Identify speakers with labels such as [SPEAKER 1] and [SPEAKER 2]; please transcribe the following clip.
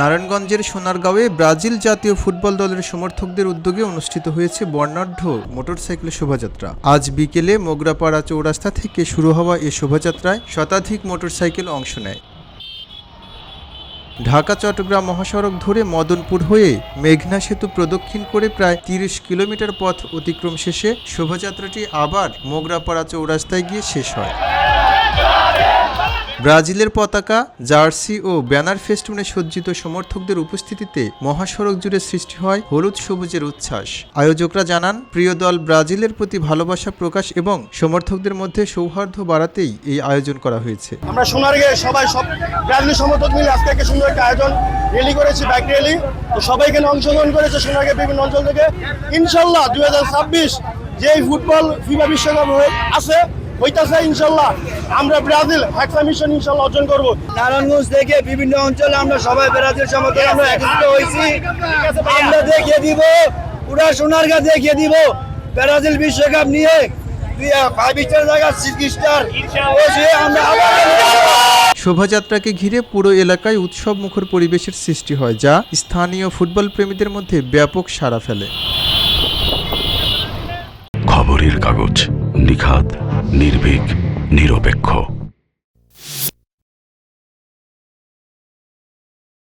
[SPEAKER 1] নারায়ণগঞ্জের সোনারগাঁওয়ে ব্রাজিল জাতীয় ফুটবল দলের সমর্থকদের উদ্যোগে অনুষ্ঠিত হয়েছে বর্ণাঢ্য মোটরসাইকেল শোভাযাত্রা। আজ বিকেলে মোগরাপাড়া চৌরাস্তা থেকে শুরু হওয়া এ শোভাযাত্রায় শতাধিক মোটরসাইকেল অংশ নেয়। ঢাকা চট্টগ্রাম মহাসড়ক ধরে মদনপুর হয়ে মেঘনা সেতু প্রদক্ষিণ করে প্রায় ৩০ কিলোমিটার পথ অতিক্রম শেষে শোভাযাত্রাটি আবার মোগরাপাড়া চৌরাস্তায় গিয়ে শেষ হয়। ব্রাজিলের পতাকা, জার্সি ও ব্যানার ফেস্টুনে সজ্জিত সমর্থকদের উপস্থিতিতে মহাসড়ক জুড়ে সৃষ্টি হয় হলুদ সবুজের উচ্ছ্বাস। আয়োজকরা জানান, প্রিয় দল ব্রাজিলের প্রতি ভালোবাসা প্রকাশ এবং সমর্থকদের মধ্যে সৌহার্দ্য বাড়াতেই এই আয়োজন করা হয়েছে।
[SPEAKER 2] আমরা সোনারগাঁয়ে সব ব্রাজিল সমর্থক মিলে আজকে একটা সুন্দর একটা আয়োজন র্যালি করেছি, বাইক র্যালি। তো সবাই এখানে অংশগ্রহণ করেছে সোনারগাঁয়ের বিভিন্ন অঞ্চল থেকে। ইনশাল্লাহ 2026 যে ফুটবল ফিফা বিশ্বকাপ আছে হইতাছে, ইনশাল্লাহ আমরা ব্রাজিল হ্যাকসা মিশন ইনশাল্লাহ অর্জন করব।
[SPEAKER 3] নারায়ণগঞ্জ থেকে বিভিন্ন অঞ্চলে আমরা সবাই ব্রাজিল সমর্থক আমরা একত্রিত হয়েছি। আমরা দেখিয়ে দিব, পুরা সোনারগাঁ দেখিয়ে দিব ব্রাজিল বিশ্বকাপ নিয়ে 5 স্টার জায়গা 6 স্টার আমরা আবার।
[SPEAKER 1] শোভাযাত্রাকে ঘিরে পুরো এলাকায় উৎসব মুখর পরিবেশের সৃষ্টি হয়, যা স্থানীয় ফুটবল প্রেমীদের মধ্যে ব্যাপক সাড়া ফেলে।
[SPEAKER 4] খবরের কাগজ, নিখাত, নির্ভীক, নিরপেক্ষ।